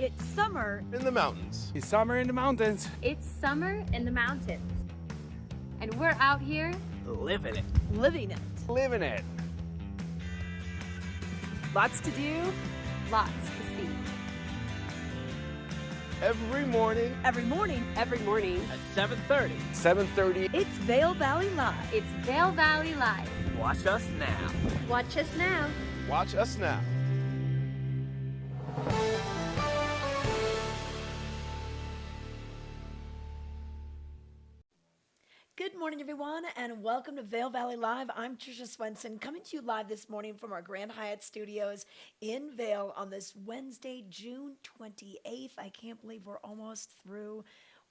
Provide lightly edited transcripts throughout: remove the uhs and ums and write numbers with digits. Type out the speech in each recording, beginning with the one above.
It's summer in the mountains. It's summer in the mountains. It's summer in the mountains. And we're out here Living it. living it. Living it. Lots to do. lots to see. Every morning, Every morning, At 7:30. 7:30. it's Vail Valley Live. It's Vail Valley Live. Watch us now. Watch us now. Watch us now. Good morning, everyone, and welcome to Vail Valley Live. I'm Trisha Swenson, coming to you live this morning from our Grand Hyatt Studios in Vail on this Wednesday, June 28th. I can't believe we're almost through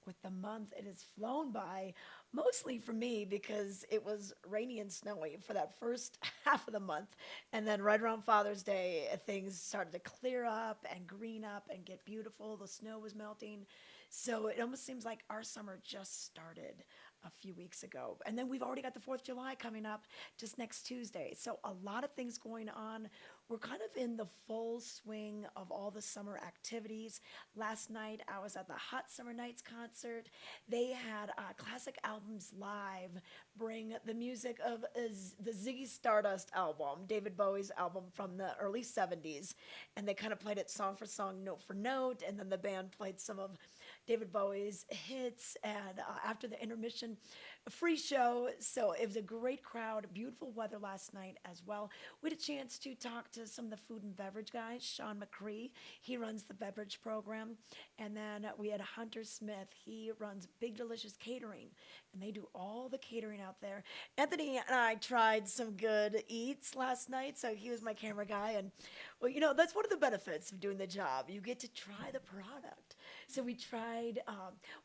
with the month. It has flown by, mostly for me because it was rainy and snowy for that first half of the month. And then right around Father's Day, things started to clear up and green up and get beautiful. The snow was melting. So it almost seems like our summer just started a few weeks ago. And then we've already got the 4th of July coming up just next Tuesday. So a lot of things going on. We're kind of in the full swing of all the summer activities. Last night, I was at the Hot Summer Nights concert. They had Classic Albums Live bring the music of the Ziggy Stardust album, David Bowie's album from the early 70s. And they kind of played it song for song, note for note. And then the band played some of David Bowie's hits, and after the intermission, a free show. So it was a great crowd, beautiful weather last night as well. We had a chance to talk to some of the food and beverage guys. Sean McCree, he runs the beverage program. And then we had Hunter Smith, he runs Big Delicious Catering, and they do all the catering out there. Anthony and I tried some good eats last night, so he was my camera guy. And well, you know, that's one of the benefits of doing the job. You get to try the product. So we tried,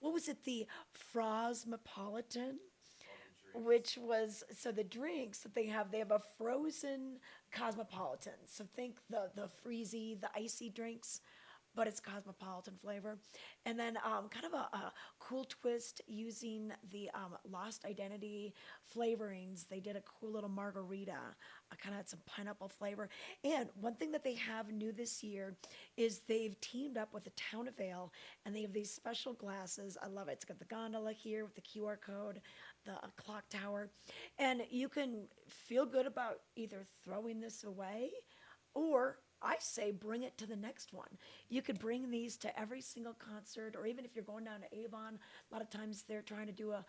what was it, the Frosmopolitan, which was, so the drinks that they have a frozen Cosmopolitan. So think the freezy, the icy drinks, but it's cosmopolitan flavor. And then kind of a cool twist using the Lost Identity flavorings. They did a cool little margarita. I kind of had some pineapple flavor. And one thing that they have new this year is they've teamed up with the town of Vail, and they have these special glasses. I love it. It's got the gondola here with the QR code, the clock tower. And you can feel good about either throwing this away, or I say bring it to the next one. You could bring these to every single concert, or even if you're going down to Avon, a lot of times they're trying to do a,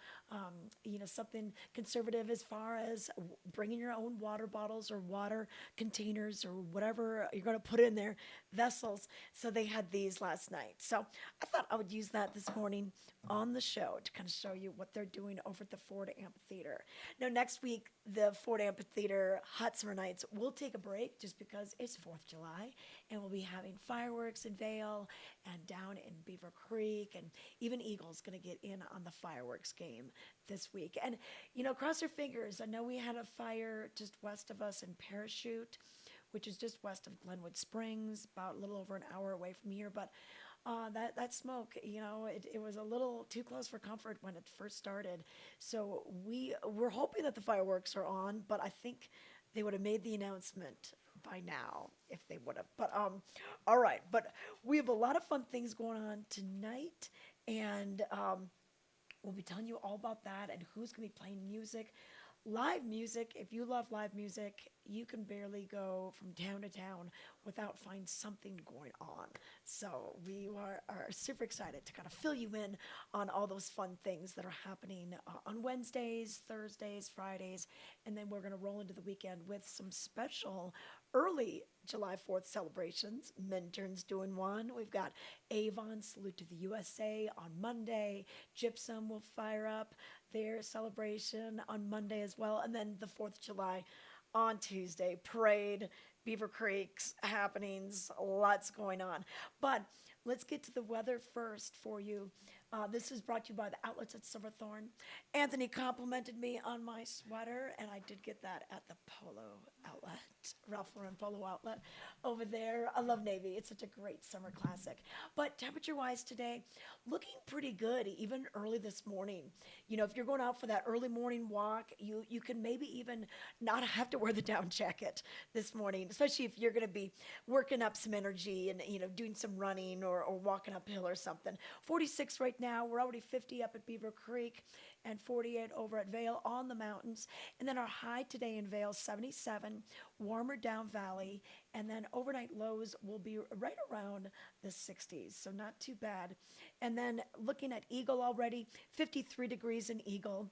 something conservative as far as bringing your own water bottles or water containers or whatever you're going to put in there, vessels. So they had these last night. So I thought I would use that this morning on the show to kind of show you what they're doing over at the Ford Amphitheater. Now, next week, the Ford Amphitheater Hot Summer Nights will take a break just because it's 4th of July, and we'll be having fireworks in Vail and down in Beaver Creek, and even Eagle's going to get in on the fireworks game this week. And, you know, cross your fingers. I know we had a fire just west of us in Parachute, which is just west of Glenwood Springs, about a little over an hour away from here, but that smoke, you know, it was a little too close for comfort when it first started. So we're hoping that the fireworks are on, but I think they would have made the announcement by now if they would have. But all right. But we have a lot of fun things going on tonight, and we'll be telling you all about that and who's going to be playing music. Live music, if you love live music, you can barely go from town to town without finding something going on. So we are super excited to kind of fill you in on all those fun things that are happening on Wednesdays, Thursdays, Fridays, and then we're going to roll into the weekend with some special early July 4th celebrations. Minturns doing one. We've got Avon, Salute to the USA on Monday. Gypsum will fire up their celebration on Monday as well. And then the 4th of July on Tuesday. Parade, Beaver Creek's happenings, lots going on. But let's get to the weather first for you. This is brought to you by the outlets at Silverthorne. Anthony complimented me on my sweater, and I did get that at the Polo outlet, Ralph Lauren Polo outlet over there. I love navy. It's such a great summer classic. But temperature-wise today, looking pretty good, even early this morning. You know, if you're going out for that early morning walk, you can maybe even not have to wear the down jacket this morning, especially if you're going to be working up some energy and, you know, doing some running or walking uphill or something. 46 right now. We're already 50 up at Beaver Creek and 48 over at Vail on the mountains. And then our high today in Vail, 77, warmer down valley. And then overnight lows will be right around the 60s, so not too bad. And then looking at Eagle already, 53 degrees in Eagle.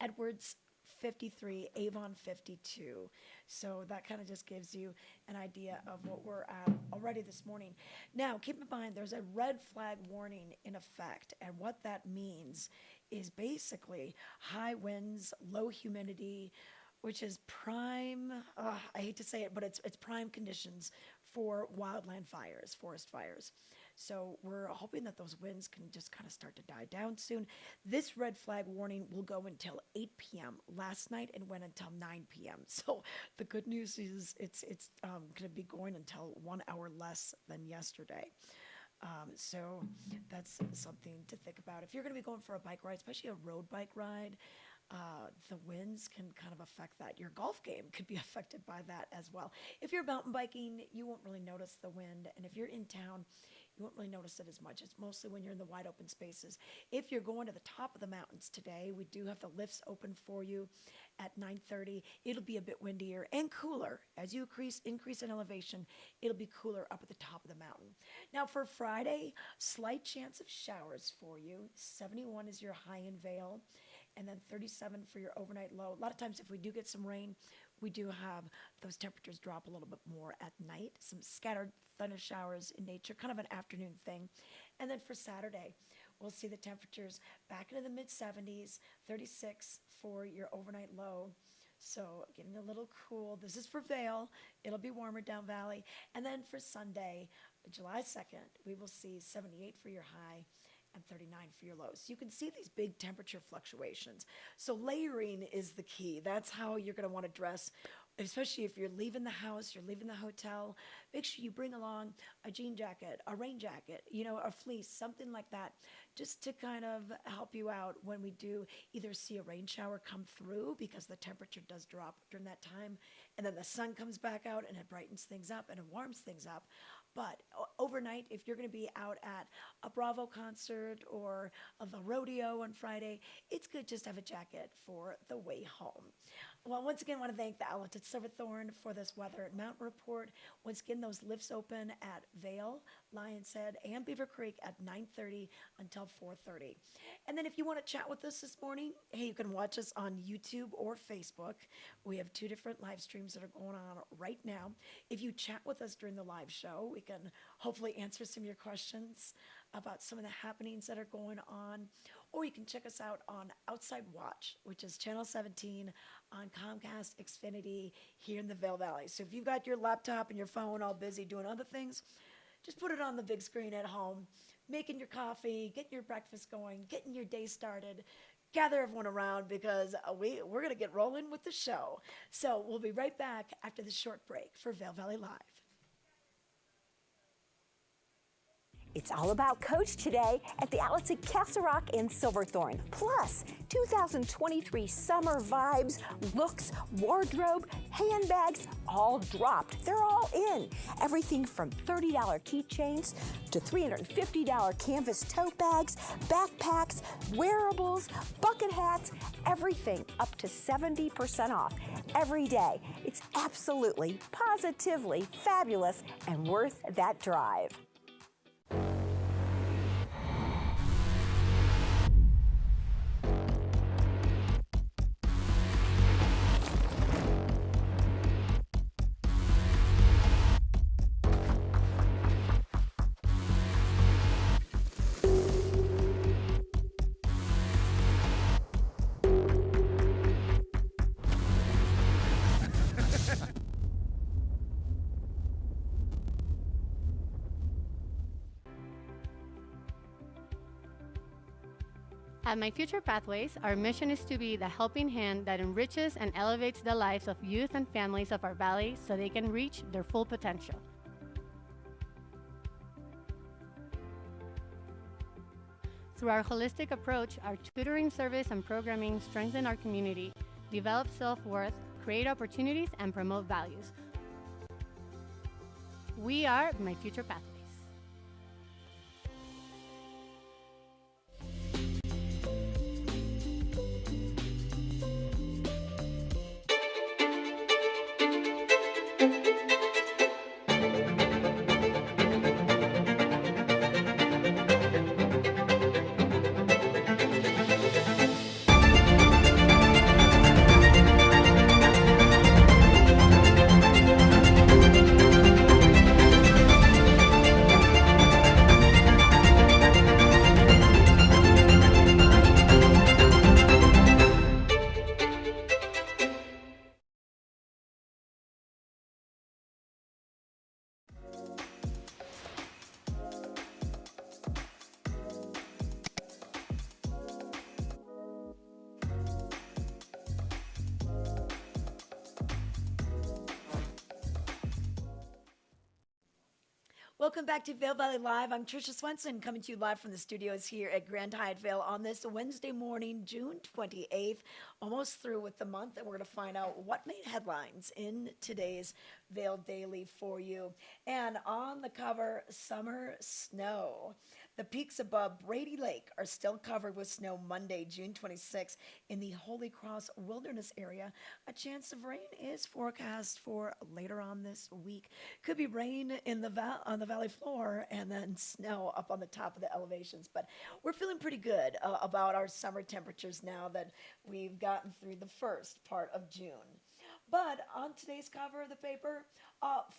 Edwards 53, Avon 52. So that kind of just gives you an idea of what we're at already this morning. Now, keep in mind, there's a red flag warning in effect, and what that means is basically high winds, low humidity, which is prime, I hate to say it, but it's prime conditions for wildland fires, forest fires. So we're hoping that those winds can just kind of start to die down soon. This red flag warning will go until 8 p.m. Last night and went until 9 p.m. So the good news is it's going to be going until 1 hour less than yesterday. So that's something to think about. If you're going to be going for a bike ride, especially a road bike ride, the winds can kind of affect that. Your golf game could be affected by that as well. If you're mountain biking, you won't really notice the wind. And if you're in town, you won't really notice it as much. It's mostly when you're in the wide open spaces. If you're going to the top of the mountains today, we do have the lifts open for you at 9:30. It'll be a bit windier and cooler. As you increase in elevation, it'll be cooler up at the top of the mountain. Now for Friday, slight chance of showers for you. 71 is your high in Vail, and then 37 for your overnight low. A lot of times if we do get some rain, we do have those temperatures drop a little bit more at night. Some scattered thunder showers in nature, kind of an afternoon thing. And then for Saturday, we'll see the temperatures back into the mid-70s, 36 for your overnight low. So getting a little cool. This is for Vail. It'll be warmer down valley. And then for Sunday, July 2nd, we will see 78 for your high and 39 for your lows. So you can see these big temperature fluctuations. So layering is the key. That's how you're going to want to dress, especially if you're leaving the house, you're leaving the hotel. Make sure you bring along a jean jacket, a rain jacket, you know, a fleece, something like that, just to kind of help you out when we do either see a rain shower come through, because the temperature does drop during that time, and then the sun comes back out and it brightens things up and it warms things up. But overnight, if you're going to be out at a Bravo concert or the rodeo on Friday, it's good just to have a jacket for the way home. Well, once again, I want to thank the outlets at Silverthorne for this weather and mountain report. Once again, those lifts open at Vail, Lion's Head, and Beaver Creek at 9:30 until 4:30. And then if you want to chat with us this morning, hey, you can watch us on YouTube or Facebook. We have 2 different live streams that are going on right now. If you chat with us during the live show, we can hopefully answer some of your questions about some of the happenings that are going on. Or you can check us out on Outside Watch, which is Channel 17 on Comcast Xfinity here in the Vail Valley. So if you've got your laptop and your phone all busy doing other things, just put it on the big screen at home, making your coffee, getting your breakfast going, getting your day started. Gather everyone around, because we're going to get rolling with the show. So we'll be right back after this short break for Vail Valley Live. It's all about Coach today at the outlets at Castle Rock and Silverthorne. Plus, 2023 summer vibes, looks, wardrobe, handbags, all dropped. They're all in. Everything from $30 keychains to $350 canvas tote bags, backpacks, wearables, bucket hats, everything up to 70% off every day. It's absolutely, positively fabulous and worth that drive. At My Future Pathways, our mission is to be the helping hand that enriches and elevates the lives of youth and families of our valley so they can reach their full potential. Through our holistic approach, our tutoring service and programming strengthen our community, develop self-worth, create opportunities, and promote values. We are My Future Pathways. Welcome back to Vail Valley Live. I'm Tricia Swenson, coming to you live from the studios here at Grand Hyatt Vail on this Wednesday morning, June 28th. Almost through with the month, and we're going to find out what made headlines in today's Vail Daily for you. And on the cover, summer snow. The peaks above Brady Lake are still covered with snow Monday, June 26th in the Holy Cross Wilderness area. A chance of rain is forecast for later on this week. Could be rain in on the valley floor and then snow up on the top of the elevations. But we're feeling pretty good about our summer temperatures now that we've gotten through the first part of June. But on today's cover of the paper,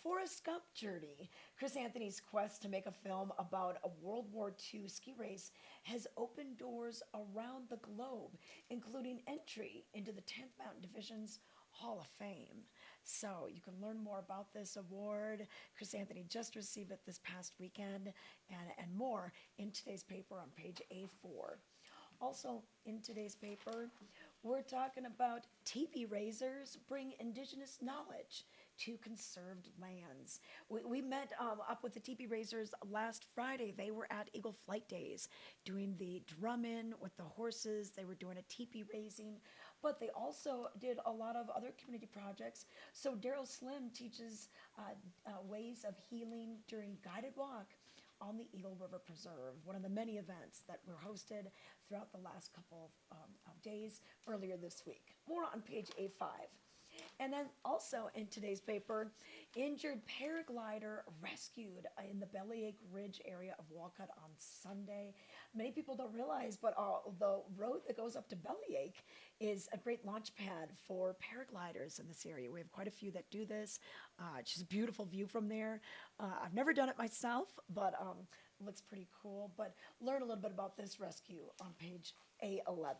Forrest Gump journey. Chris Anthony's quest to make a film about a World War II ski race has opened doors around the globe, including entry into the 10th Mountain Division's Hall of Fame. So you can learn more about this award. Chris Anthony just received it this past weekend, and more in today's paper on page A4. Also in today's paper, we're talking about teepee raisers bring indigenous knowledge to conserved lands. We met up with the teepee raisers last Friday. They were at Eagle Flight Days doing the drum-in with the horses. They were doing a teepee raising, but they also did a lot of other community projects. So Daryl Slim teaches ways of healing during guided walk on the Eagle River Preserve, one of the many events that were hosted throughout the last couple of days earlier this week. More on page A5. And then also in today's paper, injured paraglider rescued in the Bellyache Ridge area of Walcott on Sunday. Many people don't realize, but the road that goes up to Bellyache is a great launch pad for paragliders in this area. We have quite a few that do this. It's just a beautiful view from there. I've never done it myself, but it looks pretty cool. But learn a little bit about this rescue on page A11.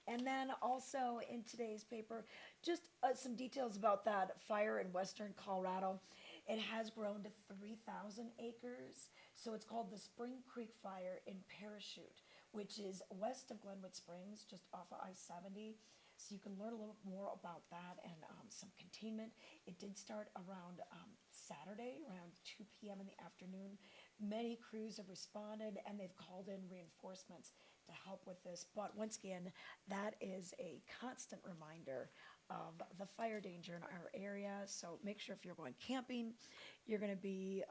And then also in today's paper, just some details about that fire in western Colorado. It has grown to 3,000 acres. So it's called the Spring Creek Fire in Parachute, which is west of Glenwood Springs, just off of I-70. So you can learn a little more about that and some containment. It did start around Saturday, around 2 p.m. in the afternoon. Many crews have responded, and they've called in reinforcements to help with this. But once again, that is a constant reminder of the fire danger in our area. So make sure if you're going camping, you're going to be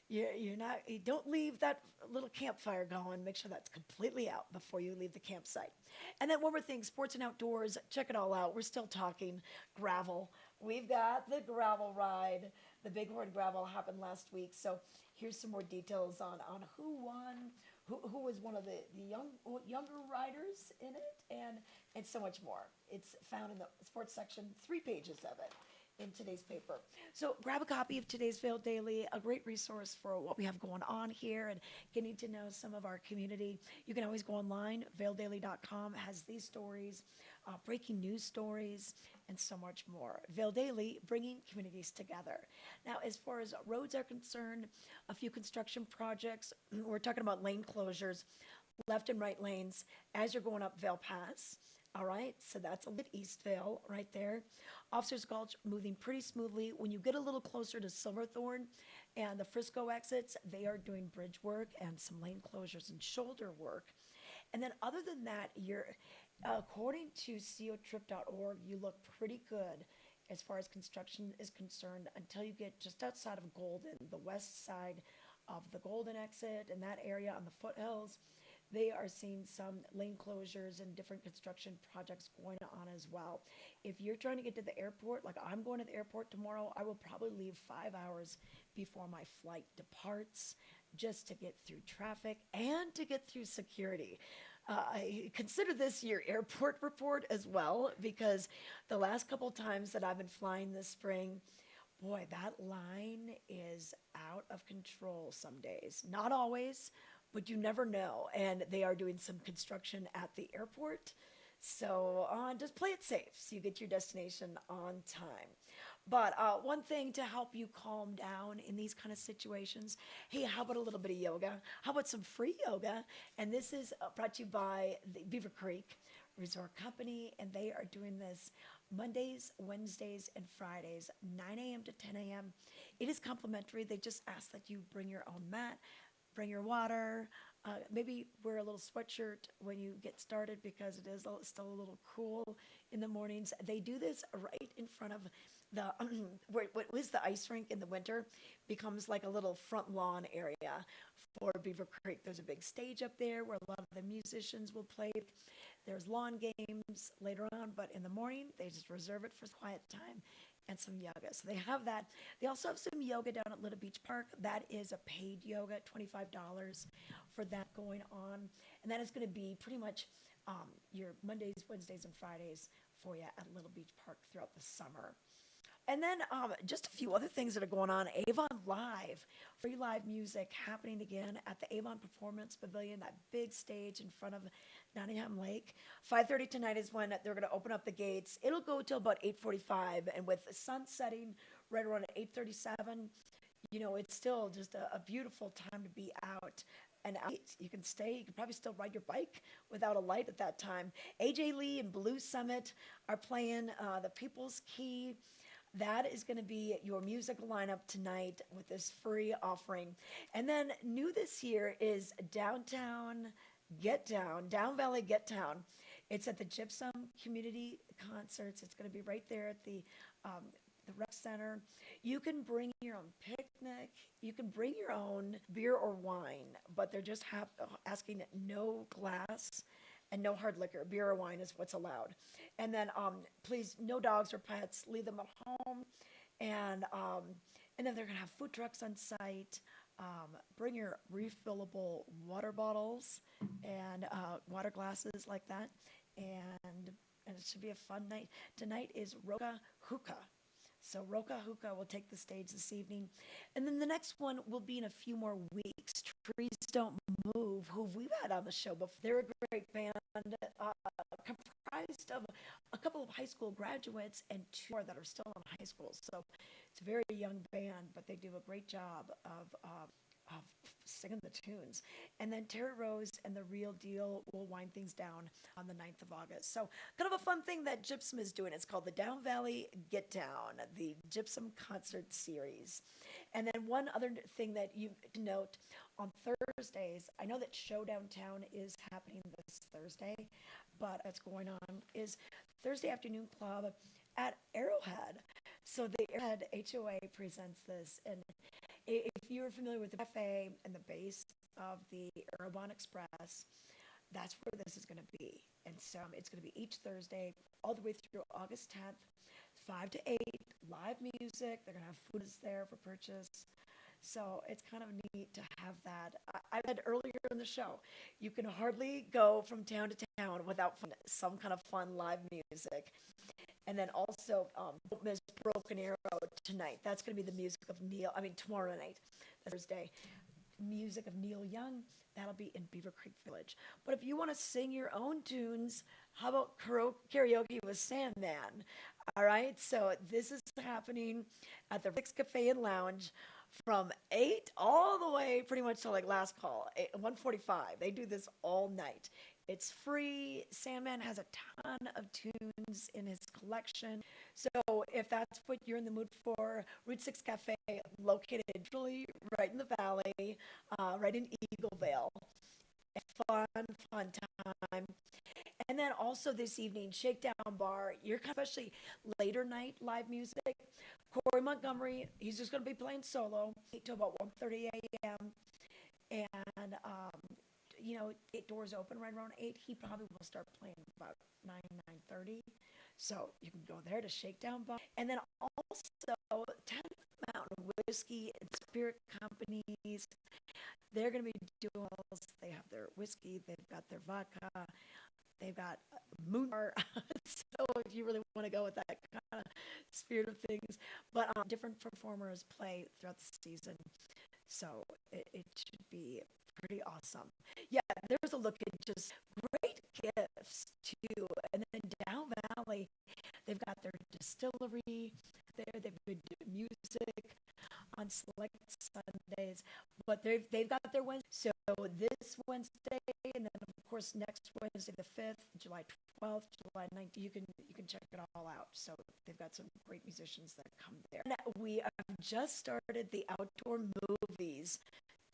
you don't leave that little campfire going. Make sure that's completely out before you leave the campsite. And then one more thing, sports and outdoors, check it all out. We're still talking gravel. We've got the gravel ride. The Bighorn Gravel happened last week. So here's some more details on who won, who was one of the younger riders in it, and so much more. It's found in the sports section, 3 pages of it in today's paper. So grab a copy of today's Vail Daily, a great resource for what we have going on here and getting to know some of our community. You can always go online. VailDaily.com has these stories, breaking news stories, and so much more. Vail Daily, bringing communities together. Now, as far as roads are concerned, a few construction projects. We're talking about lane closures left and right lanes as you're going up Vail Pass. All right, so that's a bit East Vail right there. Officers Gulch moving pretty smoothly. When you get a little closer to Silverthorne and the Frisco exits, they are doing bridge work and some lane closures and shoulder work. And then other than that, you're according to cotrip.org, you look pretty good as far as construction is concerned until you get just outside of Golden, the west side of the Golden exit and that area on the foothills. They are seeing some lane closures and different construction projects going on as well. If you're trying to get to the airport, like I'm going to the airport tomorrow, I will probably leave 5 hours before my flight departs just to get through traffic and to get through security. I consider this your airport report as well, because the last couple times that I've been flying this spring, boy, that line is out of control some days. Not always, but you never know. And they are doing some construction at the airport. So just play it safe so you get your destination on time. But one thing to help you calm down in these kind of situations, hey, how about a little bit of yoga? How about some free yoga? And this is brought to you by the Beaver Creek Resort Company, and they are doing this Mondays, Wednesdays, and Fridays, 9 a.m. to 10 a.m. It is complimentary. They just ask that you bring your own mat, bring your water, maybe wear a little sweatshirt when you get started because it is still a little cool in the mornings. They do this right in front of the what was the ice rink in the winter becomes like a little front lawn area for Beaver Creek. There's a big stage up there where a lot of the musicians will play. There's lawn games later on, but in the morning they just reserve it for quiet time and some yoga. So they have that. They also have some yoga down at Little Beach Park. That is a paid yoga, $25 for that going on. And that is going to be pretty much your Mondays, Wednesdays, and Fridays for you at Little Beach Park throughout the summer. And then just a few other things that are going on. Avon Live, free live music happening again at the Avon Performance Pavilion, that big stage in front of Nottingham Lake. 5:30 tonight is when they're going to open up the gates. It'll go till about 8:45, and with the sun setting right around at 8:37, you know, it's still just a beautiful time to be out. And you can stay, you can probably still ride your bike without a light at that time. AJ Lee and Blue Summit are playing the People's Key. That is going to be your music lineup tonight with this free offering. And then new this year is Downtown Get Down, Down Valley Get Down. It's at the Gypsum Community Concerts. It's going to be right there at the rec center. You can bring your own picnic. You can bring your own beer or wine, but they're just asking no glass and no hard liquor. Beer or wine is what's allowed. And then please, no dogs or pets. Leave them at home. And then they're going to have food trucks on site. Bring your refillable water bottles and water glasses like that. And it should be a fun night. Tonight is Roca Hookah. So Roca Hookah will take the stage this evening. And then the next one will be in a few more weeks. Trees Don't Move, who we've had on the show before. They're a great band comprised of a couple of high school graduates and two more that are still in high school. So it's a very young band, but they do a great job of singing the tunes. And then Terry Rose and The Real Deal will wind things down on the 9th of August. So kind of a fun thing that Gypsum is doing. It's called the Down Valley Get Down, the Gypsum Concert Series. And then one other thing that you note on Thursdays, I know that Show Downtown is happening this Thursday, but what's going on is Thursday Afternoon Club at Arrowhead. So the Arrowhead HOA presents this, and if you're familiar with the cafe and the base of the Aerobahn Express, that's where this is going to be. And so it's going to be each Thursday all the way through August 10th, 5 to 8, live music. They're going to have food there for purchase. So it's kind of neat to have that. I said earlier in the show, you can hardly go from town to town without some kind of fun live music. And then also, don't miss Broken Arrow tonight. That's going to be the music of tomorrow night, Thursday. Music of Neil Young. That'll be in Beaver Creek Village. But if you want to sing your own tunes, how about karaoke with Sandman? All right, so this is happening at the Rick's Cafe and Lounge from 8 all the way pretty much to like last call, 1:45. They do this all night. It's free. Sandman has a ton of tunes in his collection. So if that's what you're in the mood for, Route 6 Cafe, located literally right in the valley, right in Eagle Vale. Fun time. And then also this evening, Shakedown Bar, you're especially later night live music. Corey Montgomery, he's just going to be playing solo till about 1:30 a.m. And, doors open right around 8. He probably will start playing about 9:30. So you can go there to Shakedown Bar. And then also 10 Mountain Whiskey and Spirit Companies. They're going to be duels. They have their whiskey. They've got their vodka. They've got Moon Bar. So if you really want to go with that kind of spirit of things. But different performers play throughout the season. So it should be pretty awesome. Yeah, there's a look at just great gifts too. And then Down Valley, they've got their distillery there. They've been doing music on select Sundays, but they've got their Wednesday. So this Wednesday, and then of course next Wednesday, the 5th, July 12th, July 19th, you can check it all out. So they've got some great musicians that come there. And we have just started the outdoor movies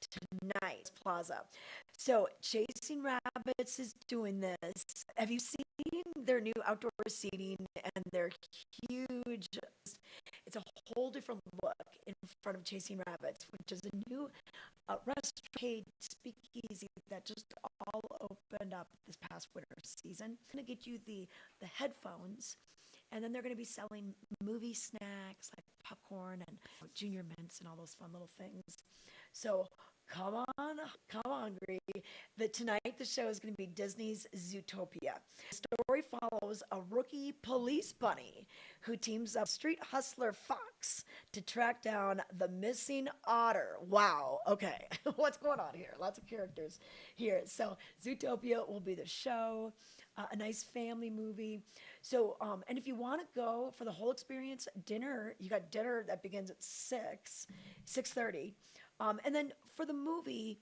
tonight, Plaza. So Chasing Rabbits is doing this. Have you seen their new outdoor seating and their huge? It's a whole different look in front of Chasing Rabbits, which is a new restaurant speakeasy that just all opened up this past winter season. I'm going to get you the headphones, and then they're going to be selling movie snacks like popcorn and junior mints and all those fun little things. So come on, Gree. Tonight the show is going to be Disney's Zootopia. The story follows a rookie police bunny who teams up with street hustler Fox to track down the missing otter. Wow. Okay. What's going on here? Lots of characters here. So Zootopia will be the show. A nice family movie. So, and if you want to go for the whole experience, you got dinner that begins at 6:30. And then for the movie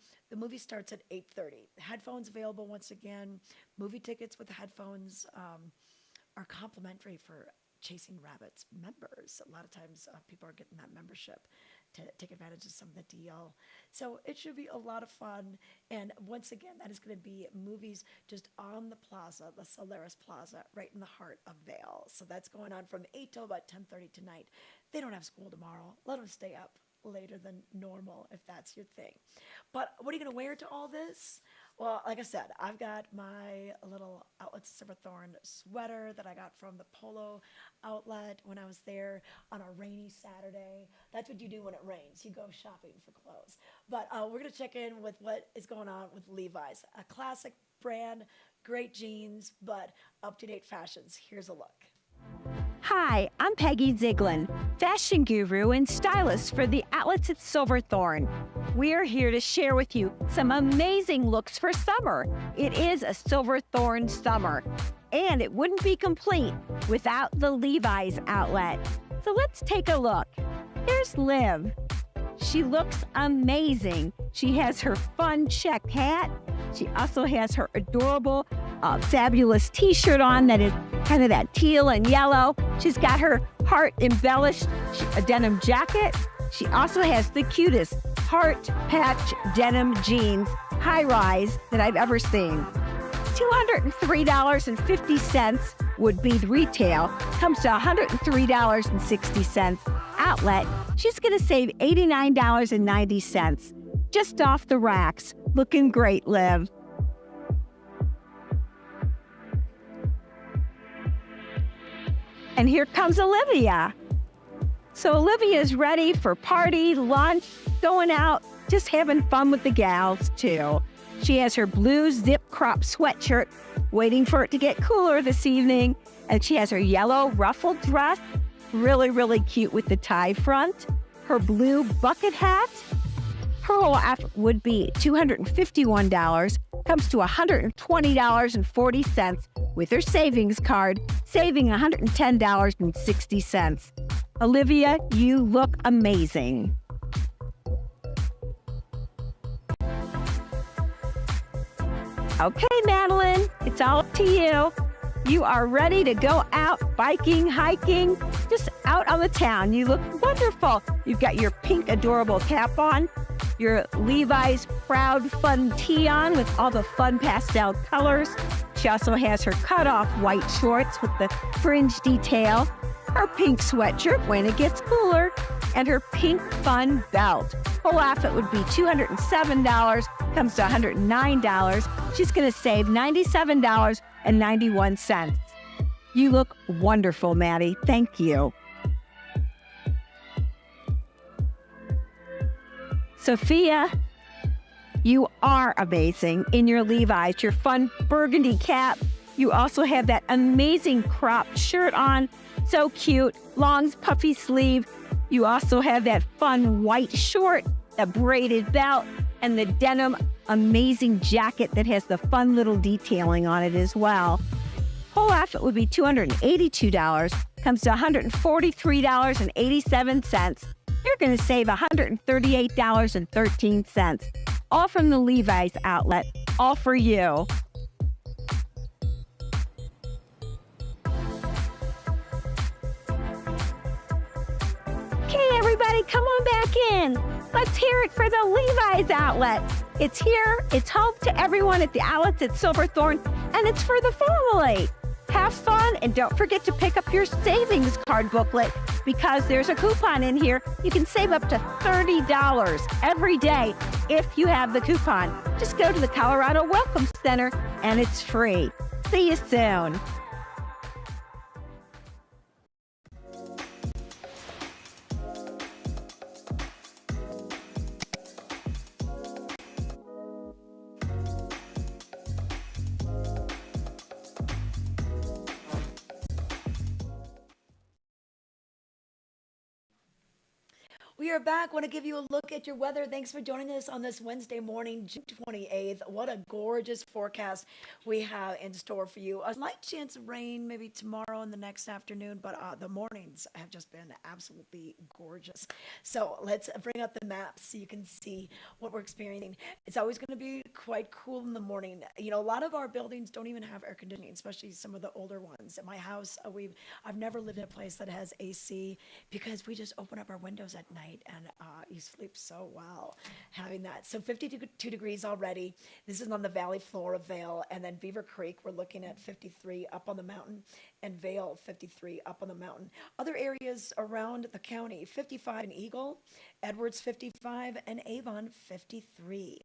starts at 8:30. Headphones available once again. Movie tickets with headphones are complimentary for Chasing Rabbits members. A lot of times people are getting that membership to take advantage of some of the deal. So it should be a lot of fun. And once again, that is going to be movies just on the plaza, the Solaris Plaza, right in the heart of Vail. So that's going on from 8 till about 10:30 tonight. They don't have school tomorrow. Let them stay up later than normal if that's your thing. But what are you going to wear to all this? Well, like I said, I've got my little Outlet Silverthorn sweater that I got from the Polo outlet when I was there on a rainy Saturday. That's what you do when it rains. You go shopping for clothes. But we're going to check in with what is going on with Levi's. A classic brand, great jeans, but up-to-date fashions. Here's a look. Hi, I'm Peggy Ziegler, fashion guru and stylist for the outlets at Silverthorn. We're here to share with you some amazing looks for summer. It is a Silverthorn summer, and it wouldn't be complete without the Levi's outlet. So let's take a look. Here's Liv. She looks amazing. She has her fun checked hat. She also has her adorable, fabulous t-shirt on that is kind of that teal and yellow. She's got her heart embellished a denim jacket. She also has the cutest heart patch denim jeans, high rise, that I've ever seen. $203.50 would be the retail, comes to $103.60 outlet. She's going to save $89.90 just off the racks. Looking great, Liv. And here comes Olivia. So Olivia is ready for party, lunch, going out, just having fun with the gals too. She has her blue zip crop sweatshirt, waiting for it to get cooler this evening. And she has her yellow ruffled dress, really, really cute with the tie front. Her blue bucket hat. Her whole outfit would be $251, comes to $120.40 with her savings card, saving $110.60. Olivia, you look amazing. Okay, Madeline, it's all up to you. You are ready to go out biking, hiking, just out on the town. You look wonderful. You've got your pink adorable cap on, your Levi's Proud Fun tee on with all the fun pastel colors. She also has her cutoff white shorts with the fringe detail, her pink sweatshirt when it gets cooler, and her pink fun belt. Whole outfit would be $207, comes to $109. She's going to save $97.91. You look wonderful, Maddie. Thank you. Sophia, you are amazing in your Levi's, your fun burgundy cap. You also have that amazing cropped shirt on. So cute, long puffy sleeve. You also have that fun white short, the braided belt, and the denim amazing jacket that has the fun little detailing on it as well. Whole outfit would be $282, comes to $143.87. You're going to save $138.13. All from the Levi's outlet, all for you. Okay, everybody, come on back in. Let's hear it for the Levi's outlet. It's here, it's home to everyone at the outlets at Silverthorne, and it's for the family. Have fun, and don't forget to pick up your savings card booklet because there's a coupon in here. You can save up to $30 every day if you have the coupon. Just go to the Colorado Welcome Center, and it's free. See you soon. We are back. Want to give you a look at your weather. Thanks for joining us on this Wednesday morning, June 28th. What a gorgeous forecast we have in store for you. A slight chance of rain maybe tomorrow and the next afternoon, but the mornings have just been absolutely gorgeous. So let's bring up the map so you can see what we're experiencing. It's always going to be quite cool in the morning. You know, a lot of our buildings don't even have air conditioning, especially some of the older ones. At my house, I've never lived in a place that has AC because we just open up our windows at night. And you sleep so well having that. So 52 degrees already. This is on the valley floor of Vail. And then Beaver Creek, we're looking at 53 up on the mountain, and Vail 53 up on the mountain. Other areas around the county, 55 in Eagle, Edwards 55, and Avon 53.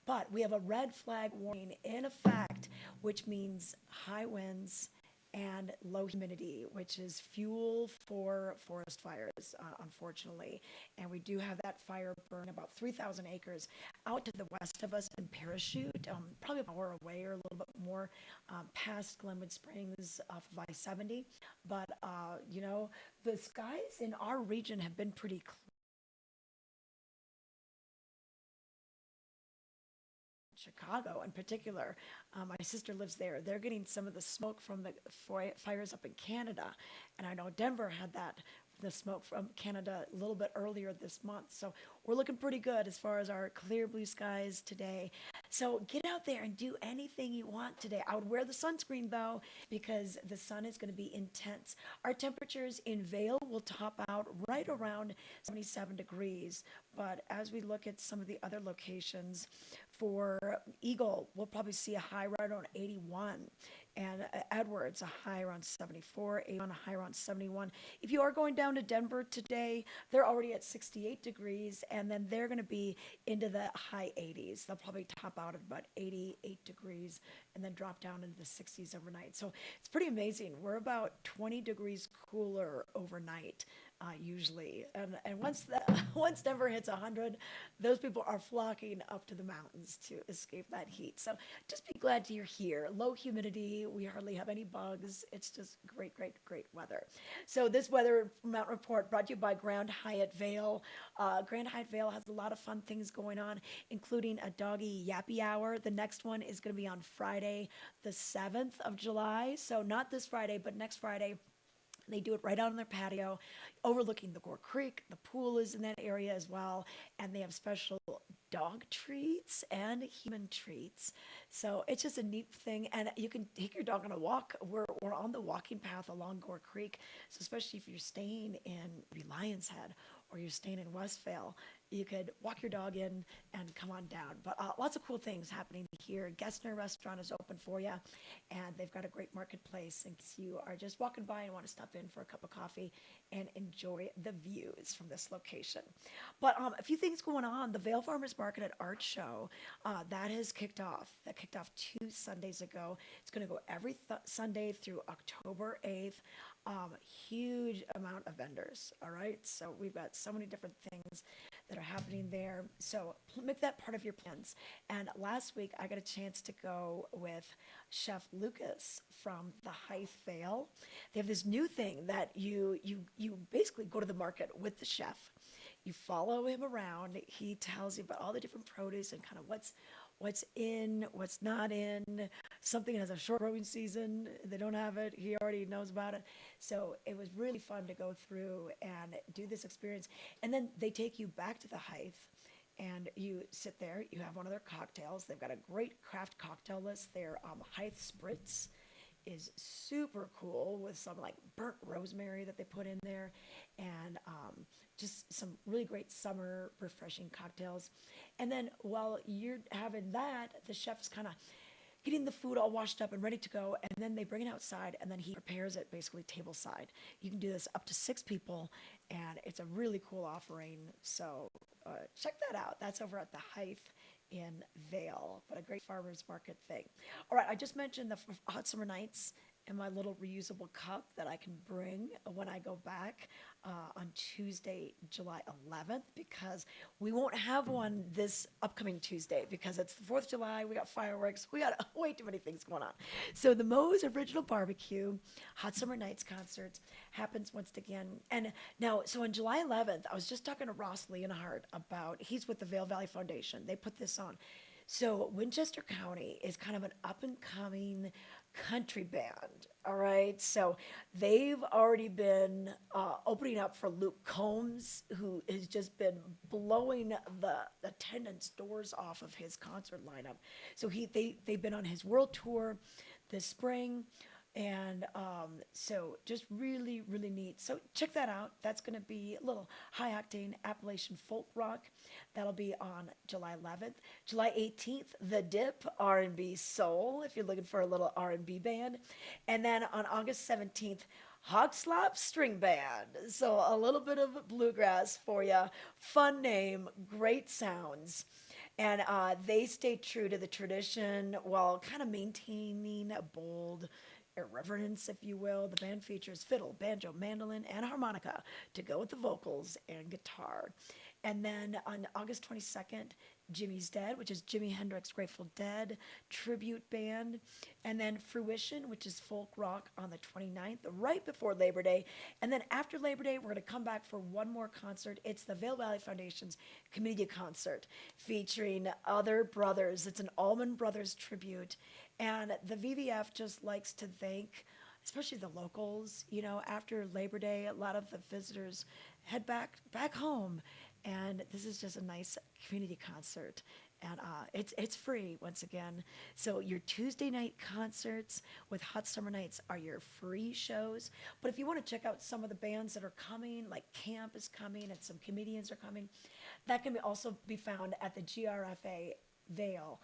But we have a red flag warning in effect, which means high winds and low humidity, which is fuel for forest fires, unfortunately. And we do have that fire burn about 3,000 acres out to the west of us in Parachute, probably an hour away or a little bit more past Glenwood Springs off of I-70. But, you know, the skies in our region have been pretty clear. Chicago in particular. My sister lives there. They're getting some of the smoke from the fires up in Canada. And I know Denver had the smoke from Canada a little bit earlier this month. So we're looking pretty good as far as our clear blue skies today. So get out there and do anything you want today. I would wear the sunscreen though, because the sun is going to be intense. Our temperatures in Vail will top out right around 77 degrees. But as we look at some of the other locations, for Eagle, we'll probably see a high right around 81. And Edwards, a high around 74, Avon, a high around 71. If you are going down to Denver today, they're already at 68 degrees, and then they're going to be into the high 80s. They'll probably top out at about 88 degrees and then drop down into the 60s overnight. So it's pretty amazing. We're about 20 degrees cooler overnight. Usually, and once Denver hits 100, those people are flocking up to the mountains to escape that heat. So just be glad you're here. Low humidity, we hardly have any bugs. It's just great weather. So this weather mountain report brought to you by Grand Hyatt Vail. Grand Hyatt Vail has a lot of fun things going on, including a doggy yappy hour. The next one is going to be on Friday, the 7th of July. So not this Friday, but next Friday. They do it right out on their patio, overlooking the Gore Creek. The pool is in that area as well, and they have special dog treats and human treats. So it's just a neat thing. And you can take your dog on a walk. We're on the walking path along Gore Creek. So especially if you're staying in Reliance Head or you're staying in West Vail, you could walk your dog in and come on down. But lots of cool things happening here. Gessner Restaurant is open for you, and they've got a great marketplace in case you are just walking by and want to stop in for a cup of coffee and enjoy the views from this location. But a few things going on. The Vail Farmers Market at Art Show, that has kicked off. That kicked off 2 Sundays ago. It's going to go every Sunday through October 8th. Huge amount of vendors, all right? So we've got so many different things that are happening there. So make that part of your plans. And last week, I got a chance to go with Chef Lucas from the Hythe Vail. They have this new thing that you basically go to the market with the chef. You follow him around. He tells you about all the different produce and kind of what's in, what's not in. Something has a short growing season, they don't have it, he already knows about it. So it was really fun to go through and do this experience. And then they take you back to the Hythe and you sit there, you have one of their cocktails. They've got a great craft cocktail list. Their Hythe Spritz is super cool with some like burnt rosemary that they put in there, and just some really great summer refreshing cocktails. And then while you're having that, the chef's kind of getting the food all washed up and ready to go, and then they bring it outside, and then he prepares it basically tableside. You can do this up to 6 people, and it's a really cool offering. So check that out. That's over at the Hythe in Vail, but a great farmers market thing. All right, I just mentioned the hot summer nights and my little reusable cup that I can bring when I go back on Tuesday, July 11th, because we won't have one this upcoming Tuesday because it's the 4th of July. We got fireworks. We got way too many things going on. So the Moe's Original Barbecue Hot Summer Nights concerts happens once again. And now, so on July 11th, I was just talking to Ross Leonhardt about, he's with the Vail Valley Foundation. They put this on. So Winchester County is kind of an up-and-coming country band, all right? So they've already been opening up for Luke Combs, who has just been blowing the attendance doors off of his concert lineup. So they've been on his world tour this spring, and so just really, really neat. So check that out. That's going to be a little high-octane Appalachian folk rock. That'll be on July 11th. July 18th, The Dip, R&B Soul, if you're looking for a little R&B band. And then on August 17th, Hog Slop String Band. So a little bit of bluegrass for you. Fun name, great sounds. And they stay true to the tradition while kind of maintaining a bold irreverence, if you will. The band features fiddle, banjo, mandolin, and harmonica to go with the vocals and guitar. And then on August 22nd, Jimmy's Dead, which is Jimi Hendrix Grateful Dead tribute band. And then Fruition, which is folk rock, on the 29th, right before Labor Day. And then after Labor Day, we're going to come back for one more concert. It's the Vail Valley Foundation's Commedia Concert featuring other brothers. It's an Allman Brothers tribute. And the VVF just likes to thank, especially the locals. You know, after Labor Day, a lot of the visitors head back home. And this is just a nice community concert. And it's free, once again. So your Tuesday night concerts with Hot Summer Nights are your free shows. But if you want to check out some of the bands that are coming, like Camp is coming and some comedians are coming, that can also be found at the GRFA Vail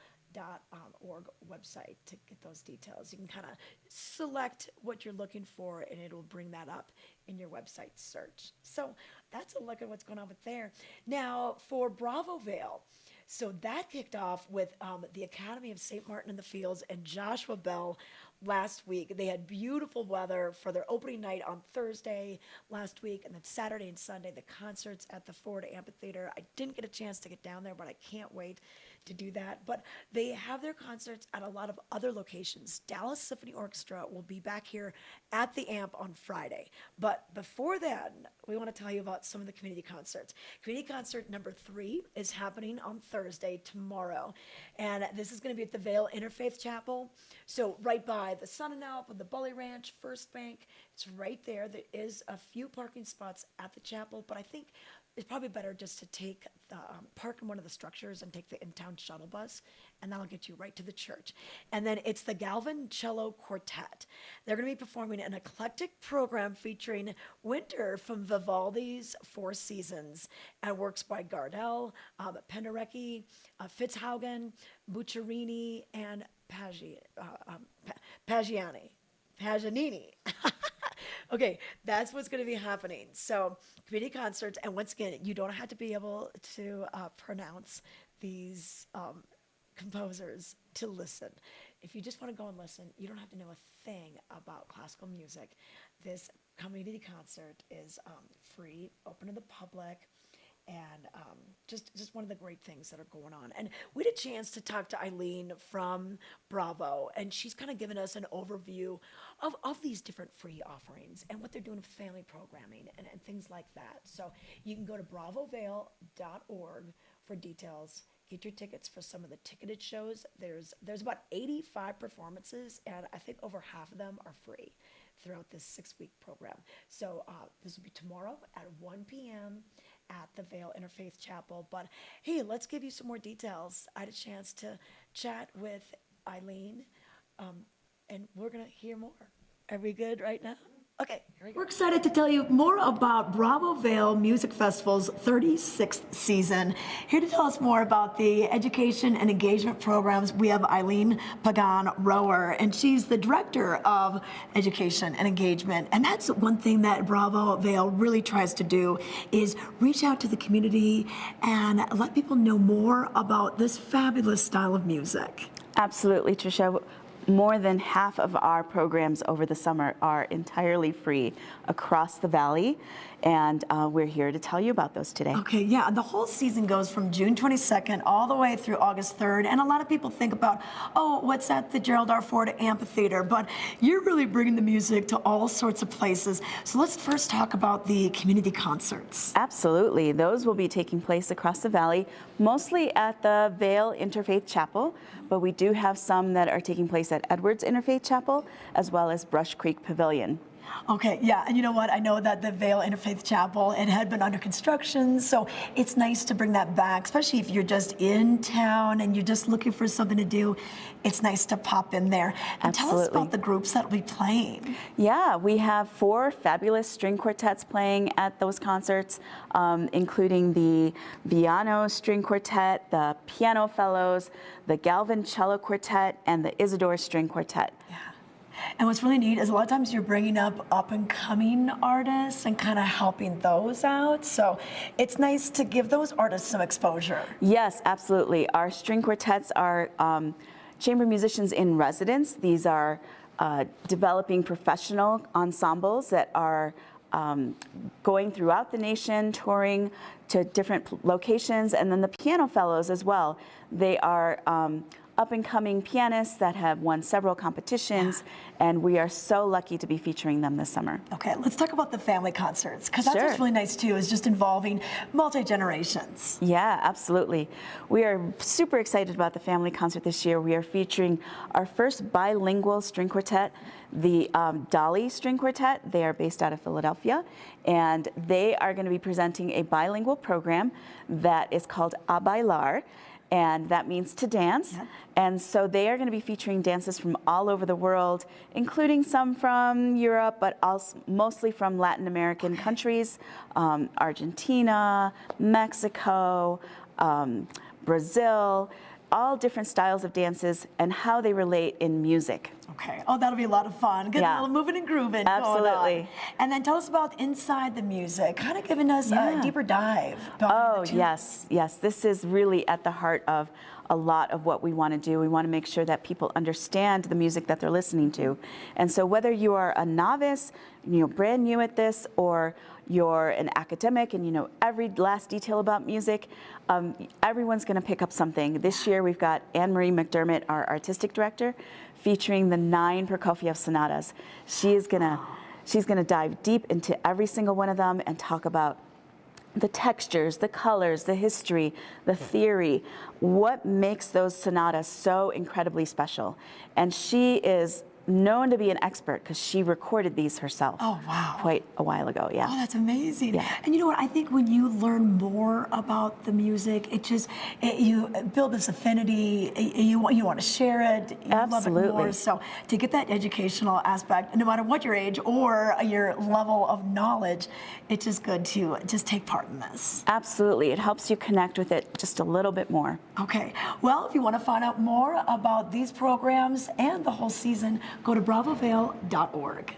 .org website to get those details. You can kind of select what you're looking for and it'll bring that up in your website search. So that's a look at what's going on with there. Now for Bravo Vail, so that kicked off with the Academy of St. Martin in the Fields and Joshua Bell last week. They had beautiful weather for their opening night on Thursday last week, and then Saturday and Sunday, the concerts at the Ford Amphitheater. I didn't get a chance to get down there, but I can't wait to do that. But they have their concerts at a lot of other locations. Dallas Symphony Orchestra will be back here at the Amp on Friday. But before then, we want to tell you about some of the community concerts. Community concert number 3 is happening on Thursday, tomorrow. And this is going to be at the Vail Interfaith Chapel. So right by by the Sun and Alp, the Bully Ranch, First Bank. It's right there. There is a few parking spots at the chapel, but I think it's probably better just to take the park in one of the structures and take the in-town shuttle bus, and that'll get you right to the church. And then it's the Galvin Cello Quartet. They're going to be performing an eclectic program featuring Winter from Vivaldi's Four Seasons and works by Gardel, Penderecki, Fitzhaugen, Bucciarini, and Paganini. Okay, that's what's going to be happening. So, community concerts, and once again, you don't have to be able to pronounce these composers to listen. If you just want to go and listen, you don't have to know a thing about classical music. This community concert is free, open to the public, and just one of the great things that are going on. And we had a chance to talk to Eileen from Bravo, and she's kind of given us an overview of these different free offerings and what they're doing with family programming and things like that. So you can go to bravovail.org for details. Get your tickets for some of the ticketed shows. There's about 85 performances, and I think over half of them are free throughout this 6-week program. So this will be tomorrow at 1 p.m. at the Vail Interfaith Chapel. But hey, let's give you some more details. I had a chance to chat with Eileen, and we're going to hear more. Are we good right now? Okay, here we go. We're excited to tell you more about Bravo Vail Music Festival's 36th season. Here to tell us more about the education and engagement programs, we have Eileen Pagan-Rower, and she's the Director of Education and Engagement. And that's one thing that Bravo Vail really tries to do, is reach out to the community and let people know more about this fabulous style of music. Absolutely, Tricia. More than half of our programs over the summer are entirely free across the valley, and we're here to tell you about those today. Okay, yeah, the whole season goes from June 22nd all the way through August 3rd, and a lot of people think about, oh, what's at the Gerald R. Ford Amphitheater, but you're really bringing the music to all sorts of places. So let's first talk about the community concerts. Absolutely, those will be taking place across the valley, mostly at the Vail Interfaith Chapel, but we do have some that are taking place at Edwards Interfaith Chapel, as well as Brush Creek Pavilion. Okay, yeah, and you know what? I know that the Vail Interfaith Chapel, it had been under construction, so it's nice to bring that back, especially if you're just in town and you're just looking for something to do. It's nice to pop in there. And tell us about the groups that will be playing. Yeah, we have 4 fabulous string quartets playing at those concerts, including the Viano String Quartet, the Piano Fellows, the Galvin Cello Quartet, and the Isidore String Quartet. Yeah. And what's really neat is a lot of times you're bringing up and coming artists and kind of helping those out. So it's nice to give those artists some exposure. Yes, absolutely. Our string quartets are chamber musicians in residence. These are developing professional ensembles that are going throughout the nation, touring to different locations, and then the Piano Fellows as well. They are up-and-coming pianists that have won several competitions, and we are so lucky to be featuring them this summer. Okay, let's talk about the family concerts, because that's what's really nice too, is just involving multi-generations. Yeah, absolutely. We are super excited about the family concert this year. We are featuring our first bilingual string quartet, the Dolly String Quartet. They are based out of Philadelphia, and they are going to be presenting a bilingual program that is called A Bailar, and that means to dance. Yep. And so they are going to be featuring dances from all over the world, including some from Europe, but also mostly from Latin American countries, Argentina, Mexico, Brazil, all different styles of dances and how they relate in music. Okay. Oh, that'll be a lot of fun. Get a little moving and grooving. Absolutely. And then tell us about Inside the Music, kind of giving us a deeper dive. Oh, yes, yes. This is really at the heart of a lot of what we want to do. We want to make sure that people understand the music that they're listening to. And so whether you are a novice, brand new at this, or you're an academic and you know every last detail about music, everyone's going to pick up something. This year we've got Anne-Marie McDermott, our artistic director, featuring the 9 Prokofiev sonatas. She's gonna dive deep into every single one of them and talk about the textures, the colors, the history, the theory, what makes those sonatas so incredibly special. And she is known to be an expert because she recorded these herself. Oh, wow. Quite a while ago, yeah. Oh, that's amazing. Yeah. And you know what? I think when you learn more about the music, you build this affinity. You want to share it. You love it Absolutely. more. So to get that educational aspect, no matter what your age or your level of knowledge, it's just good to just take part in this. Absolutely. It helps you connect with it just a little bit more. Okay. Well, if you want to find out more about these programs and the whole season, go to bravovail.org.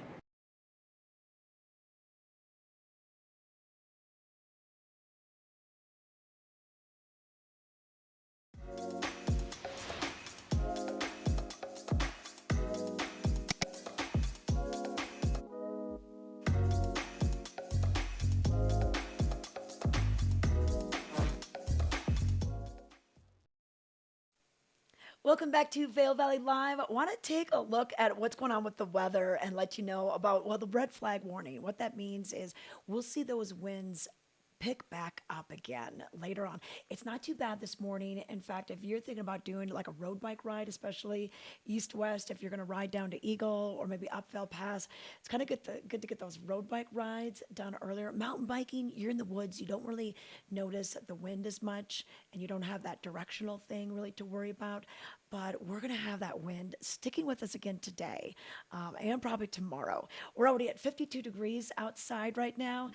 Welcome back to Vail Valley Live. I want to take a look at what's going on with the weather and let you know about, well, the red flag warning. What that means is we'll see those winds pick back up again later on. It's not too bad this morning. In fact, if you're thinking about doing like a road bike ride, especially east-west, if you're going to ride down to Eagle or maybe up Vail Pass, it's kind of good to get those road bike rides done earlier. Mountain biking, you're in the woods, you don't really notice the wind as much, and you don't have that directional thing really to worry about. But we're going to have that wind sticking with us again today and probably tomorrow. We're already at 52 degrees outside right now,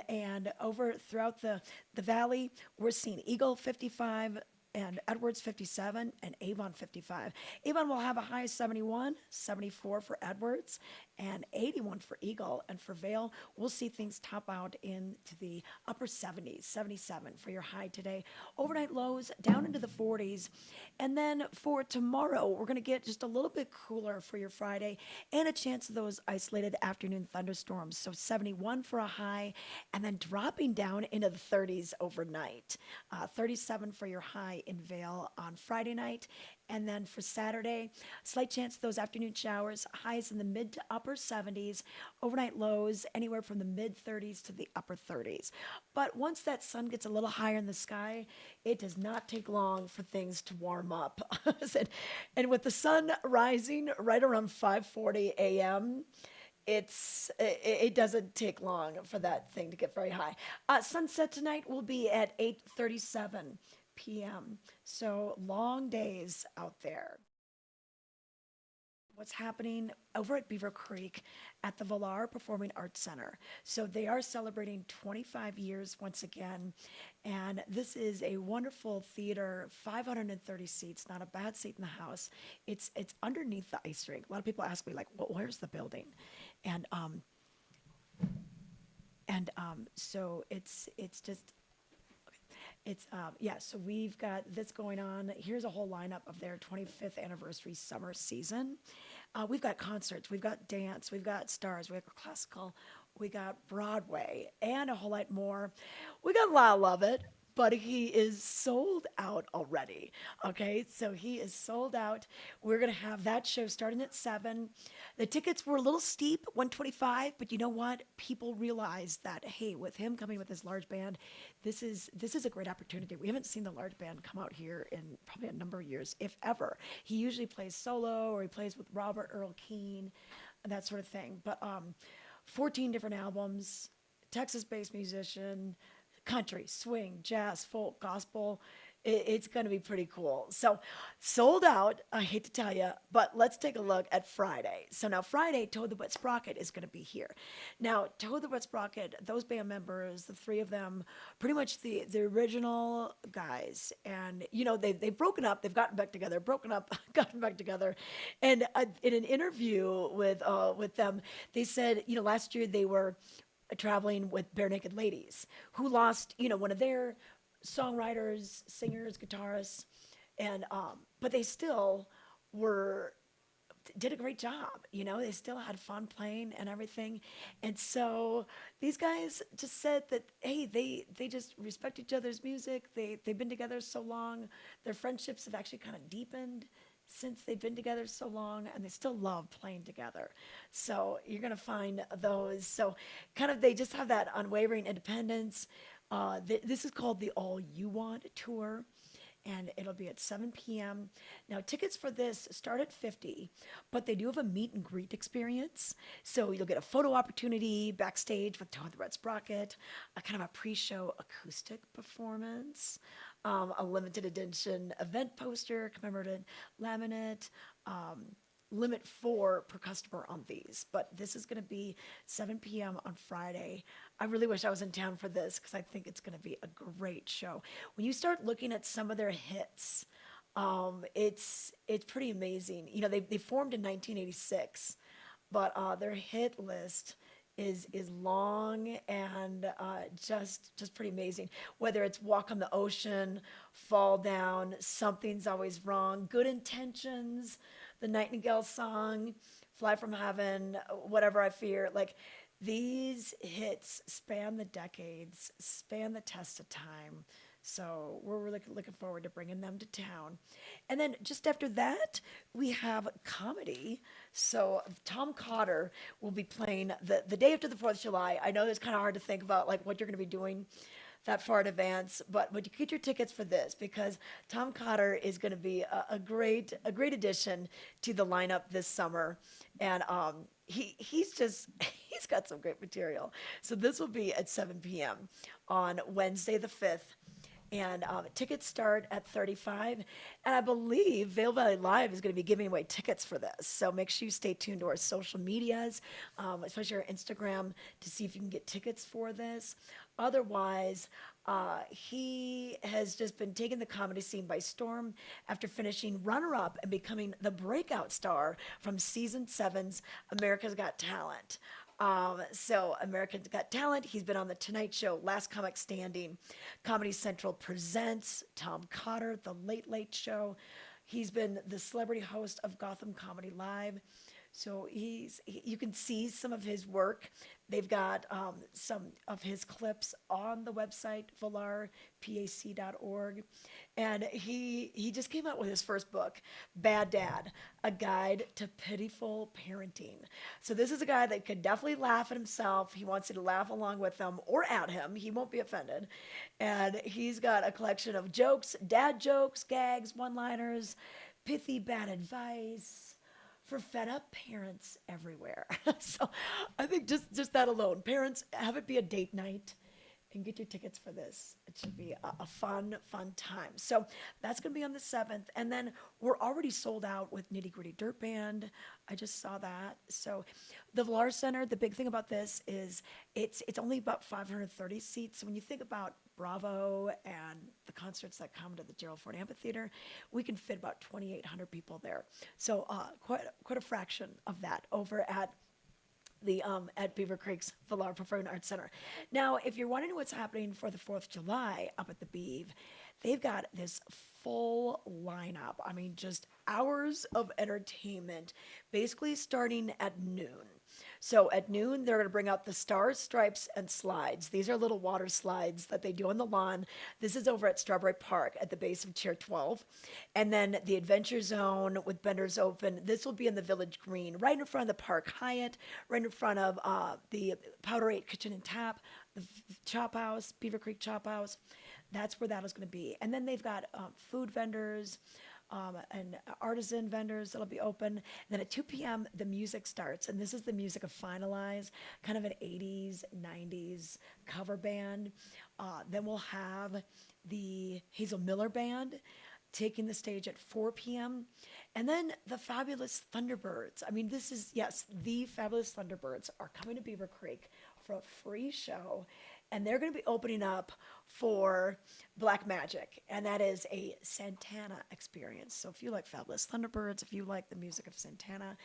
and over throughout the valley, we're seeing Eagle 55, and Edwards 57, and Avon 55. Avon will have a high of 71, 74 for Edwards, and 81 for Eagle. And for Vail, we'll see things top out into the upper 70s, 77 for your high today. Overnight lows down into the 40s. And then for tomorrow, we're going to get just a little bit cooler for your Friday and a chance of those isolated afternoon thunderstorms. So 71 for a high, and then dropping down into the 30s overnight. 37 for your high in Vail on Friday night. And then for Saturday, slight chance of those afternoon showers, highs in the mid to upper 70s, overnight lows anywhere from the mid 30s to the upper 30s. But once that sun gets a little higher in the sky, it does not take long for things to warm up. And with the sun rising right around 5:40 a.m., it doesn't take long for that thing to get very high. Sunset tonight will be at 8:37 p.m. So long days out there. What's happening over at Beaver Creek at the Villar Performing Arts Center. So they are celebrating 25 years once again. And this is a wonderful theater, 530 seats, not a bad seat in the house. It's underneath the ice rink. A lot of people ask me, like, well, where's the building? And so it's just so we've got this going on. Here's a whole lineup of their 25th anniversary summer season. We've got concerts, we've got dance, we've got stars, we have classical, we got Broadway, and a whole lot more. We got La Lovett, but he is sold out already. Okay, so he is sold out. We're gonna have that show starting at 7. The tickets were a little steep, 125, but you know what? People realize that, hey, with him coming with his large band, this is a great opportunity. We haven't seen the large band come out here in probably a number of years, if ever. He usually plays solo or he plays with Robert Earl Keen, and that sort of thing. But 14 different albums, Texas-based musician, country, swing, jazz, folk, gospel. It's going to be pretty cool. So sold out, I hate to tell you, but let's take a look at Friday. So now Friday, Toad the Wet Sprocket is going to be here. Now, Toad the Wet Sprocket, those band members, the three of them, pretty much the original guys. And, you know, they've broken up, they've gotten back together, broken up, gotten back together. And in an interview with them, they said, you know, last year they were traveling with Bare Naked Ladies, who lost, you know, one of their songwriters, singers, guitarists, and but they still did a great job. You know, they still had fun playing and everything. And so these guys just said that, hey, they just respect each other's music. They've been together so long. Their friendships have actually kind of deepened since they've been together so long, and they still love playing together. So you're going to find those. So kind of they just have that unwavering independence. This is called the All You Want Tour. and it'll be at 7 p.m. Now, tickets for this start at 50, but they do have a meet and greet experience. So you'll get a photo opportunity backstage with Toad the Red Sprocket, a kind of a pre-show acoustic performance, a limited edition event poster, commemorative laminate, limit 4 per customer on these, but this is going to be 7 p.m. on Friday. I really wish I was in town for this because I think it's going to be a great show. When you start looking at some of their hits, it's pretty amazing. You know, they formed in 1986, but their hit list is long and just pretty amazing. Whether it's Walk on the Ocean, Fall Down, Something's Always Wrong, Good Intentions, The Nightingale Song, Fly from Heaven, Whatever I Fear, like these hits span the decades, span the test of time. So we're really looking forward to bringing them to town. And then just after that, we have comedy. So Tom Cotter will be playing the day after the 4th of July. I know it's kind of hard to think about like what you're going to be doing that far in advance, but you get your tickets for this because Tom Cotter is going to be a great addition to the lineup this summer, and he's got some great material. So this will be at 7 p.m. on Wednesday the 5th. And tickets start at $35. And I believe Vail Valley Live is going to be giving away tickets for this. So make sure you stay tuned to our social medias, especially our Instagram, to see if you can get tickets for this. Otherwise, he has just been taking the comedy scene by storm after finishing runner-up and becoming the breakout star from season 7's America's Got Talent. So Americans Got Talent. He's been on The Tonight Show, Last Comic Standing, Comedy Central Presents, Tom Cotter, The Late Late Show. He's been the celebrity host of Gotham Comedy Live. So you can see some of his work. They've got some of his clips on the website, valarpac.org. And he just came out with his first book, Bad Dad, A Guide to Pitiful Parenting. So this is a guy that could definitely laugh at himself. He wants you to laugh along with him or at him. He won't be offended. And he's got a collection of jokes, dad jokes, gags, one-liners, pithy bad advice for fed up parents everywhere. So I think just that alone, parents, have it be a date night and get your tickets for this. It should be a fun time. So that's going to be on the 7th. And then we're already sold out with Nitty Gritty Dirt Band. I just saw that. So the Valar Center, the big thing about this is it's only about 530 seats. So when you think about Bravo and the concerts that come to the Gerald Ford Amphitheater, we can fit about 2,800 people there. So quite a fraction of that over at Beaver Creek's Valar Performing Arts Center. Now, if you're wondering what's happening for the 4th of July up at the Beav, they've got this full lineup. I mean, just hours of entertainment, basically starting at noon. So at noon, they're going to bring out the Stars, Stripes, and Slides. These are little water slides that they do on the lawn. This is over at Strawberry Park at the base of Chair 12. And then the Adventure Zone with Bender's Open. This will be in the Village Green, right in front of the Park Hyatt, right in front of the Powder 8 Kitchen and Tap, the Chop House, Beaver Creek Chop House. That's where that is going to be. And then they've got food vendors, and artisan vendors that'll be open. And then at 2 p.m., the music starts. And this is the music of Finalize, kind of an 80s, 90s cover band. Then we'll have the Hazel Miller Band taking the stage at 4 p.m. And then the Fabulous Thunderbirds. I mean, this is, yes, the Fabulous Thunderbirds are coming to Beaver Creek for a free show. And they're going to be opening up for Black Magic, and that is a Santana experience. So if you like Fabulous Thunderbirds, if you like the music of Santana,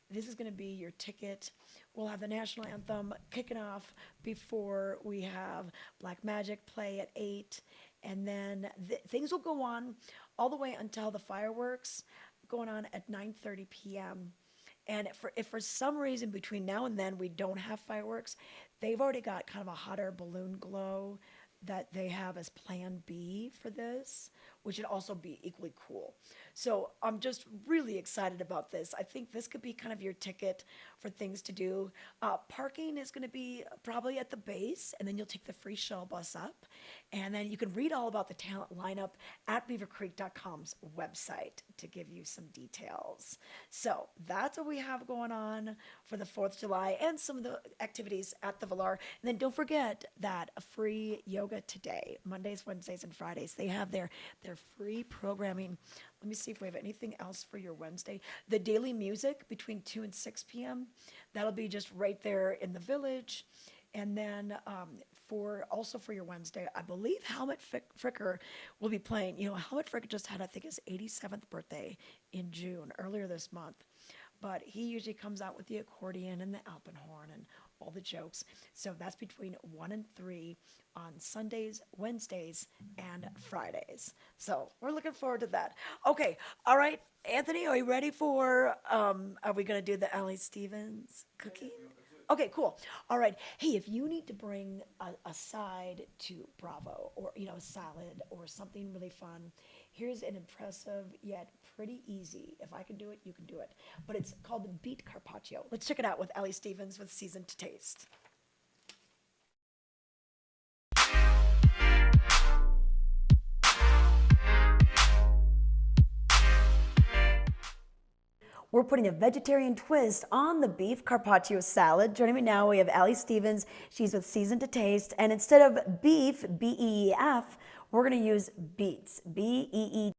this is going to be your ticket. We'll have the national anthem kicking off before we have Black Magic play at 8, and then things will go on all the way until the fireworks going on at 9:30 p.m. And if for some reason between now and then we don't have fireworks, they've already got kind of a hot air balloon glow that they have as plan B for this, which would also be equally cool. So I'm just really excited about this. I think this could be kind of your ticket for things to do. Parking is going to be probably at the base, and then you'll take the free shuttle bus up. And then you can read all about the talent lineup at beavercreek.com's website to give you some details. So that's what we have going on for the 4th of July and some of the activities at the Valar. And then don't forget that a free yoga today, Mondays, Wednesdays, and Fridays. They have their free programming. Let me see if we have anything else for your Wednesday. The daily music between 2 and 6 p.m. That'll be just right there in the village. And then for your Wednesday, I believe Helmut Fricker will be playing. You know, Helmut Fricker just had, I think, his 87th birthday in June, earlier this month. But he usually comes out with the accordion and the alpenhorn and all the jokes. So that's between 1 and 3 on Sundays, Wednesdays, and Fridays. So we're looking forward to that. Okay, all right, Anthony, are you ready for, are we going to do the Allie Stevens cooking? Okay, cool. All right. Hey, if you need to bring a side to Bravo or, you know, a salad or something really fun, here's an impressive yet pretty easy. If I can do it, you can do it. But it's called the beet carpaccio. Let's check it out with Allie Stevens with Seasoned to Taste. We're putting a vegetarian twist on the beef carpaccio salad. Joining me now, we have Allie Stevens. She's with Seasoned to Taste. And instead of beef, B-E-E-F, we're going to use beets, B-E-E-T.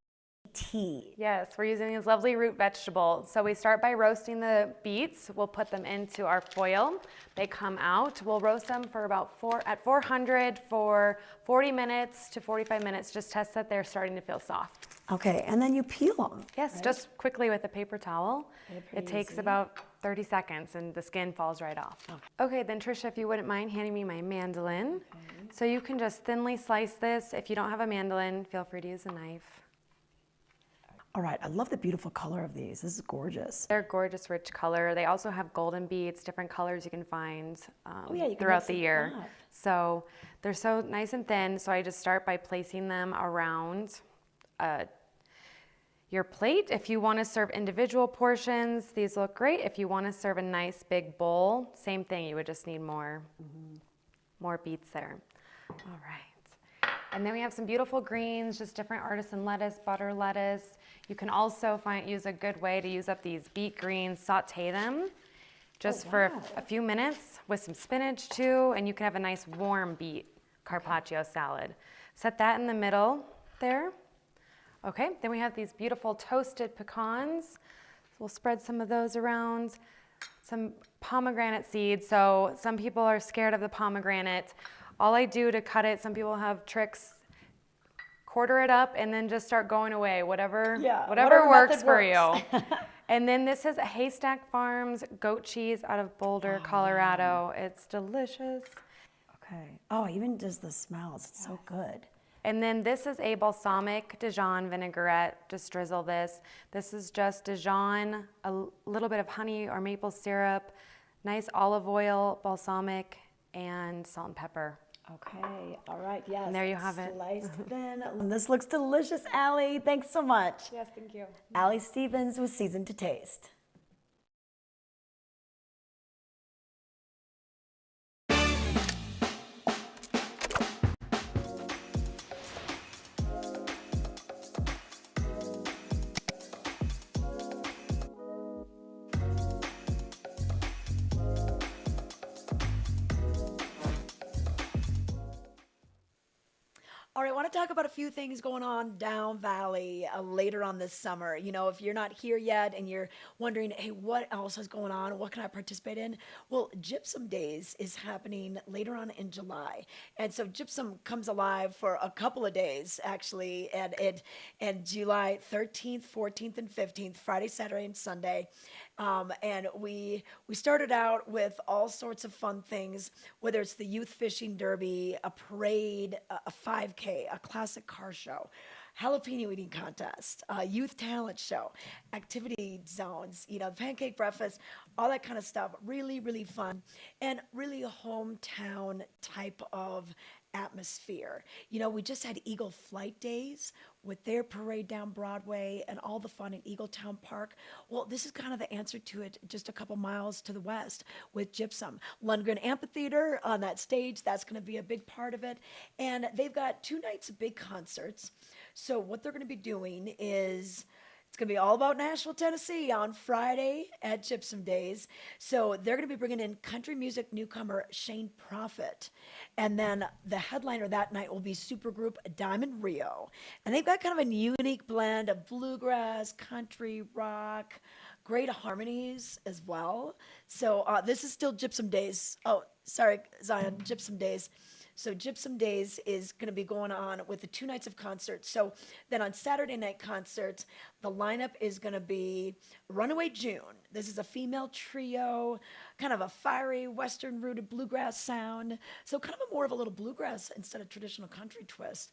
Yes, we're using these lovely root vegetables. So we start by roasting the beets. We'll put them into our foil. They come out. We'll roast them for about 400 for 40 minutes to 45 minutes. Just test that they're starting to feel soft. Okay, and then you peel them. Yes, right? Just quickly with a paper towel. It takes easy. about 30 seconds and the skin falls right off. Okay, then Trisha, if you wouldn't mind handing me my mandolin. Okay. So you can just thinly slice this. If you don't have a mandolin, feel free to use a knife. All right, I love the beautiful color of these. This is gorgeous. They're gorgeous, rich color. They also have golden beets, different colors you can find you can throughout mix the it year. up. So they're so nice and thin. So I just start by placing them around your plate. If you want to serve individual portions, these look great. If you want to serve a nice big bowl, same thing. You would just need more beets there. All right. And then we have some beautiful greens, just different artisan lettuce, butter lettuce. You can also use a good way to use up these beet greens, saute them just for a few minutes with some spinach too, and you can have a nice warm beet carpaccio salad. Set that in the middle there. Okay, then we have these beautiful toasted pecans. We'll spread some of those around. Some pomegranate seeds. So some people are scared of the pomegranate. All I do to cut it, some people have tricks, quarter it up and then just start going away, whatever works for you. And then this is Haystack Farms goat cheese out of Boulder, Colorado. It's delicious. Okay. Oh, even just the smells, it's so good. And then this is a balsamic Dijon vinaigrette. Just drizzle this. This is just Dijon, a little bit of honey or maple syrup, nice olive oil, balsamic, and salt and pepper. Okay, all right, yes. And there you have it. Sliced thin. This looks delicious, Allie. Thanks so much. Yes, thank you. Allie Stevens with Seasoned to Taste. All right, I want to talk about a few things going on down Valley later on this summer. You know, if you're not here yet and you're wondering, hey, what else is going on? What can I participate in? Well, Gypsum Days is happening later on in July. And so Gypsum comes alive for a couple of days, actually, and July 13th, 14th, and 15th, Friday, Saturday, and Sunday. And we started out with all sorts of fun things, whether it's the youth fishing derby, a parade, a 5K, a classic car show, jalapeno eating contest, youth talent show, activity zones, you know, pancake breakfast, all that kind of stuff. Really, really fun and really a hometown type of atmosphere. You know, we just had Eagle Flight Days with their parade down Broadway and all the fun in Eagletown Park. Well, this is kind of the answer to it just a couple miles to the west with Gypsum. Lundgren Amphitheater on that stage, that's going to be a big part of it. And they've got 2 nights of big concerts. So what they're going to be doing is it's going to be all about Nashville, Tennessee on Friday at Gypsum Days. So they're going to be bringing in country music newcomer Shane Prophet. And then the headliner that night will be supergroup Diamond Rio. And they've got kind of a unique blend of bluegrass, country, rock, great harmonies as well. So this is still Gypsum Days. Oh, sorry, Zion, Gypsum Days. So Gypsum Days is going to be going on with the 2 nights of concerts. So then on Saturday night concerts, the lineup is going to be Runaway June. This is a female trio, kind of a fiery Western-rooted bluegrass sound. So kind of more of a little bluegrass instead of traditional country twist.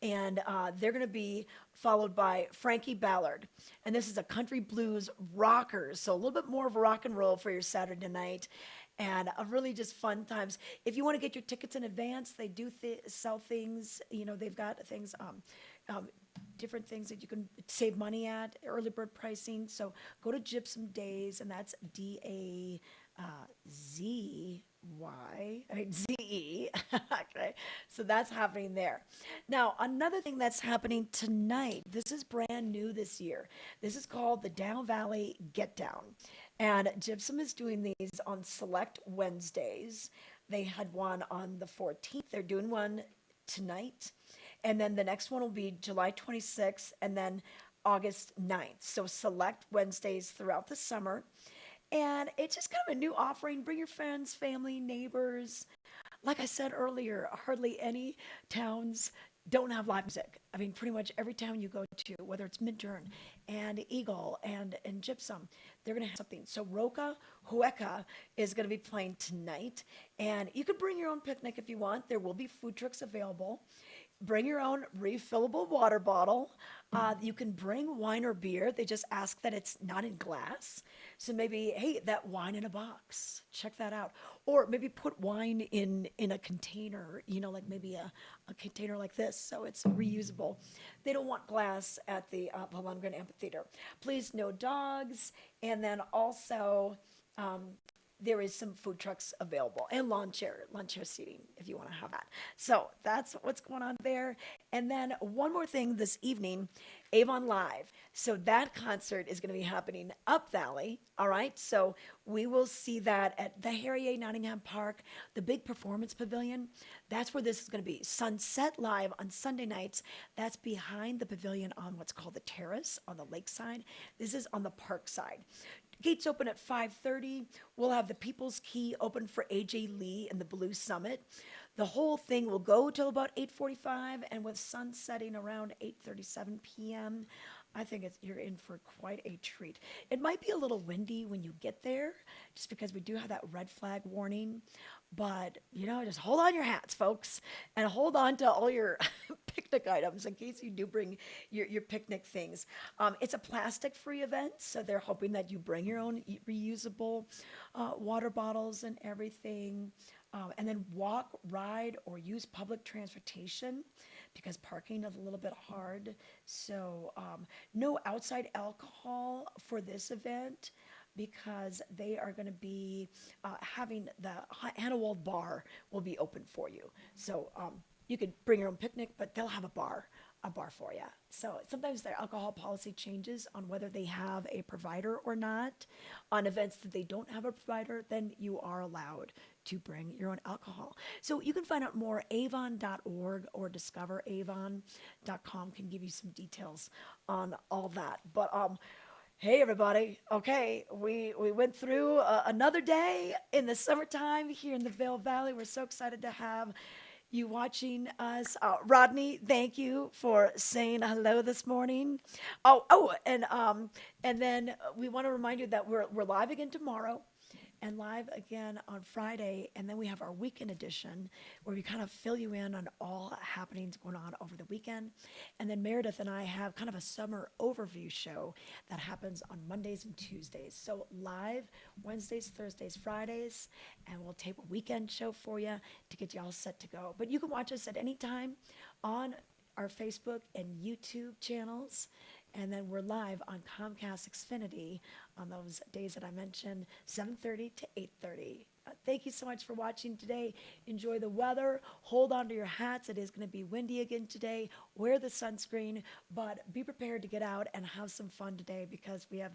And they're going to be followed by Frankie Ballard. And this is a country blues rocker. So a little bit more of rock and roll for your Saturday night. And a really just fun times. If you want to get your tickets in advance, they do sell things. You know, they've got things, different things that you can save money at, early bird pricing. So go to Gypsum Days, and that's DAZY, ZE. Okay, so that's happening there. Now, another thing that's happening tonight, this is brand new this year. This is called the Down Valley Get Down. And Gypsum is doing these on select Wednesdays. They had one on the 14th. They're doing one tonight. And then the next one will be July 26th and then August 9th. So select Wednesdays throughout the summer. And it's just kind of a new offering. Bring your friends, family, neighbors. Like I said earlier, hardly any towns don't have live music. I mean, pretty much every town you go to, whether it's Minturn and Eagle and Gypsum, they're going to have something. So Roca Hueca is going to be playing tonight. And you can bring your own picnic if you want. There will be food trucks available. Bring your own refillable water bottle. You can bring wine or beer. They just ask that it's not in glass. So maybe, hey, that wine in a box. Check that out. Or maybe put wine in a container, you know, like maybe a container like this, so it's reusable. They don't want glass at the Lundgren Amphitheater. Please, no dogs. And then also, there is some food trucks available and lawn chair seating if you want to have that. So that's what's going on there. And then one more thing this evening, Avon Live. So that concert is going to be happening up Valley. All right. So we will see that at the Harrier Nottingham Park, the big performance pavilion. That's where this is going to be. Sunset Live on Sunday nights. That's behind the pavilion on what's called the terrace on the lakeside. This is on the park side. Gates open at 5:30. We'll have the People's Key open for AJ Lee and the Blue Summit. The whole thing will go till about 8:45, and with sun setting around 8:37 p.m., I think you're in for quite a treat. It might be a little windy when you get there, just because we do have that red flag warning. But, you know, just hold on your hats, folks, and hold on to all your picnic items in case you do bring your picnic things. It's a plastic-free event, so they're hoping that you bring your own reusable water bottles and everything. And then walk, ride, or use public transportation because parking is a little bit hard. So no outside alcohol for this event because they are going to be having the Hannawald Bar will be open for you. So you could bring your own picnic, but they'll have a bar for you. So sometimes their alcohol policy changes on whether they have a provider or not. On events that they don't have a provider, then you are allowed to bring your own alcohol. So you can find out more, avon.org or discoveravon.com can give you some details on all that. But hey everybody, okay, we went through another day in the summertime here in the Vail Valley. We're so excited to have you watching us. Rodney, thank you for saying hello this morning. And then we want to remind you that we're live again tomorrow and live again on Friday. And then we have our weekend edition where we kind of fill you in on all happenings going on over the weekend. And then Meredith and I have kind of a summer overview show that happens on Mondays and Tuesdays. So live Wednesdays, Thursdays, Fridays, and we'll tape a weekend show for you to get you all set to go. But you can watch us at any time on our Facebook and YouTube channels. And then we're live on Comcast Xfinity on those days that I mentioned, 7:30 to 8:30. Thank you so much for watching today. Enjoy the weather. Hold on to your hats. It is going to be windy again today. Wear the sunscreen, but be prepared to get out and have some fun today because we have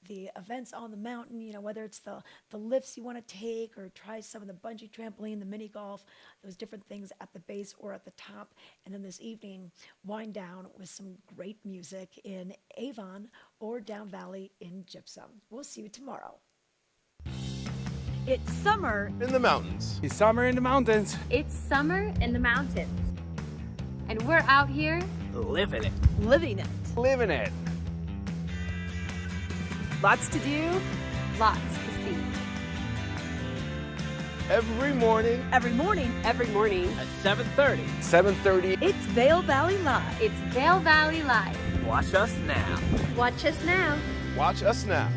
the events on the mountain, you know, whether it's the lifts you want to take or try some of the bungee trampoline, the mini golf, those different things at the base or at the top. And then this evening, wind down with some great music in Avon or Down Valley in Gypsum. We'll see you tomorrow. It's summer. In the mountains. It's summer in the mountains. It's summer in the mountains. And we're out here. Living it. Living it. Living it. Lots to do. Lots to see. Every morning. Every morning. Every morning. At 7:30. 7:30. It's Vail Valley Live. It's Vail Valley Live. Watch us now. Watch us now. Watch us now.